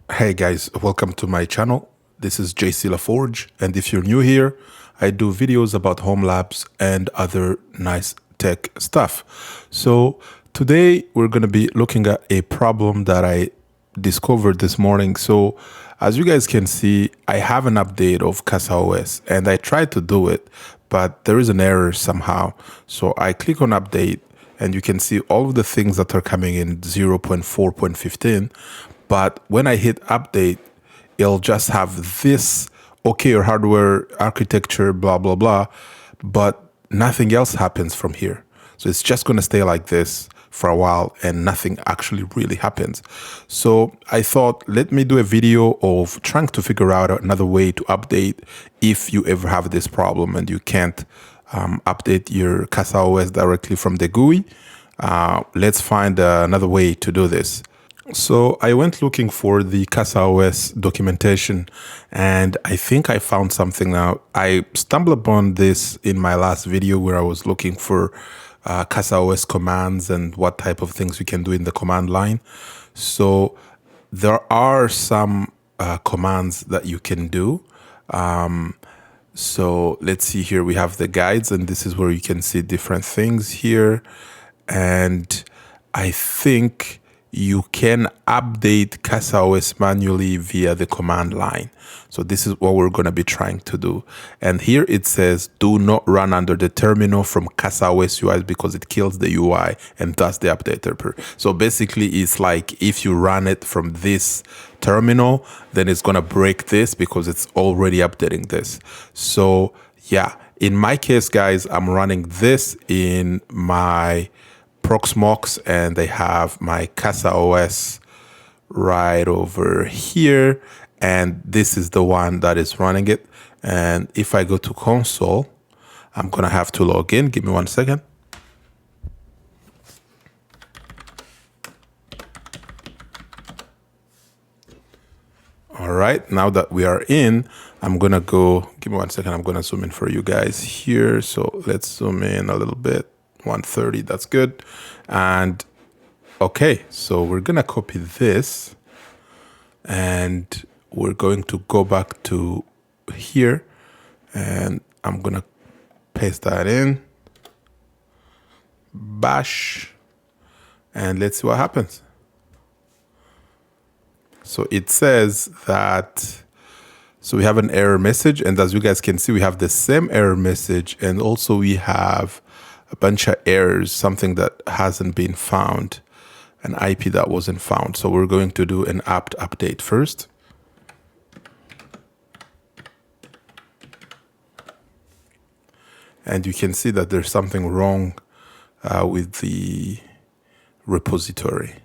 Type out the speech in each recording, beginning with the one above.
Hey guys, welcome to my channel. This is Laforge, and if you're new here, I do videos about home labs and other nice tech stuff. So today we're going to be looking at a problem that I discovered this morning. So as you guys can see, I have an update of CasaOs and I tried to do it, but there is an error somehow. So I click on update and you can see all of the things that are coming in 0.4.15. But when I hit update, it'll just have this, okay, your hardware architecture, blah, blah, blah, but nothing else happens from here. So it's just going to stay like this for a while and nothing actually really happens. So I thought, let me do a video of trying to figure out another way to update if you ever have this problem and you can't update your CasaOs directly from the GUI. Let's find another way to do this. So I went looking for the CasaOs documentation and I think I found something now. I stumbled upon this in my last video where I was looking for CasaOs commands and what type of things we can do in the command line. So there are some commands that you can do. So let's see here, we have the guides and this is where you can see different things here. And I think you can update CasaOs manually via the command line. So this is what we're going to be trying to do. And here it says, do not run under the terminal from CasaOs UI because it kills the UI and thus the updater. So basically it's like if you run it from this terminal, then it's going to break this because it's already updating this. So yeah, in my case, guys, I'm running this in my Proxmox and I have my CasaOs right over here, and this is the one that is running it. And if I go to console, I'm gonna have to log in. Give me 1 second. All right, now that we are in, I'm gonna go, give me 1 second, I'm gonna zoom in for you guys here. So let's zoom in a little bit. 130, that's good. And okay, so we're gonna copy this and we're going to go back to here and I'm gonna paste that in, bash, and let's see what happens. So it says that, so we have an error message, and as you guys can see, we have the same error message, and also we have a bunch of errors, something that hasn't been found, an IP that wasn't found. So we're going to do an apt update first. And you can see that there's something wrong with the repository.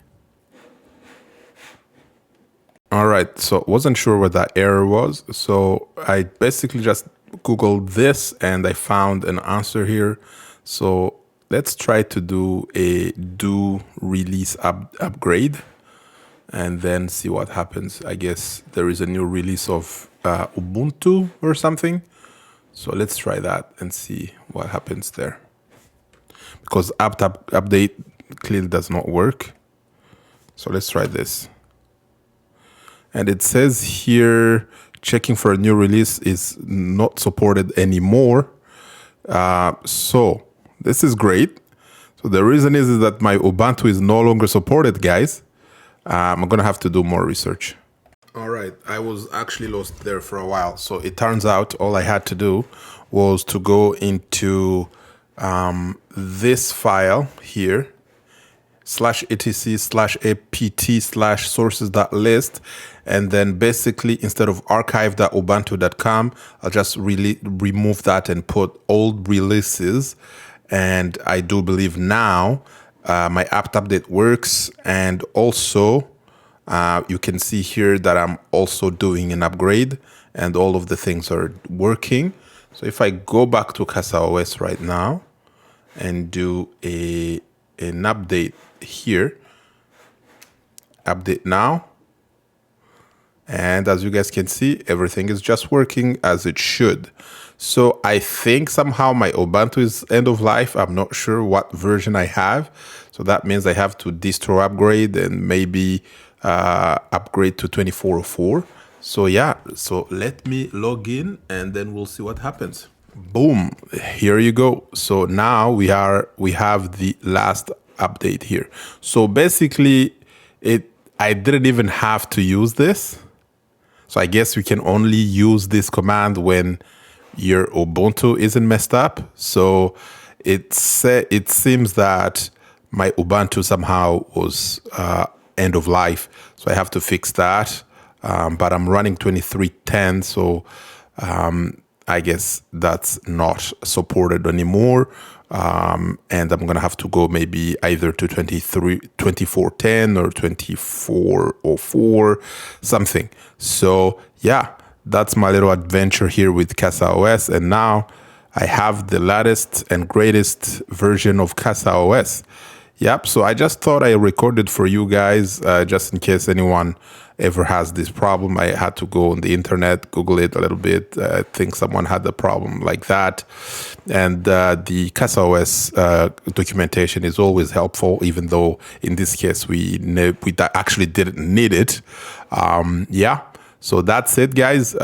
All right, so wasn't sure what that error was. So I basically just Googled this and I found an answer here. So let's try to do a do release upgrade and then see what happens. I guess there is a new release of Ubuntu or something. So let's try that and see what happens there. Because apt update clearly does not work. So let's try this. And it says here, checking for a new release is not supported anymore. So this is great. So the reason is that my Ubuntu is no longer supported, guys. I'm going to have to do more research. All right, I was actually lost there for a while. So it turns out all I had to do was to go into this file here, /etc/apt/sources.list, and then basically instead of archive.ubuntu.com, I'll just remove that and put old releases. And I do believe now my apt update works, and also you can see here that I'm also doing an upgrade and all of the things are working. So if I go back to CasaOs right now and do an update here, update now, and as you guys can see, everything is just working as it should. So I think somehow my Ubuntu is end of life. I'm not sure what version I have. So that means I have to distro upgrade and maybe upgrade to 2404. So yeah, so let me log in and then we'll see what happens. Boom, here you go. So now we have the last update here. So basically I didn't even have to use this. So I guess we can only use this command when your Ubuntu isn't messed up. So it seems that my Ubuntu somehow was end of life. So I have to fix that. But I'm running 2310, so I guess that's not supported anymore. And I'm gonna have to go maybe either to 2410 or 2404, something. So yeah, that's my little adventure here with CasaOs, and now I have the latest and greatest version of CasaOs. Yep, so I just thought I recorded for you guys, just in case anyone ever has this problem. I had to go on the internet, Google it a little bit. I think someone had a problem like that. And the CasaOs documentation is always helpful, even though in this case we actually didn't need it. Yeah. So that's it, guys.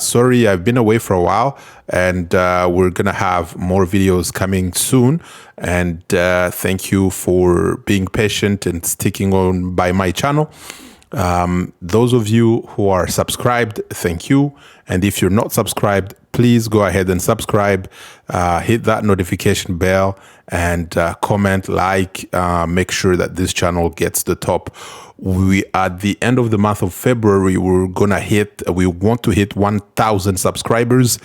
Sorry, I've been away for a while, and we're going to have more videos coming soon. And thank you for being patient and sticking on by my channel. Those of you who are subscribed, thank you. And if you're not subscribed, please go ahead and subscribe, hit that notification bell, and comment, like, make sure that this channel gets the top. We at the end of the month of February, we want to hit 1,000 subscribers,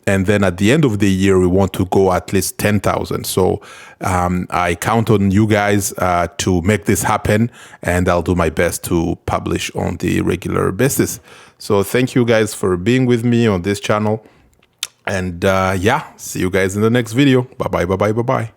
and then at the end of the year we want to go at least 10,000. So I count on you guys to make this happen, and I'll do my best to publish on the regular basis. So thank you guys for being with me on this channel, and yeah, see you guys in the next video. Bye bye.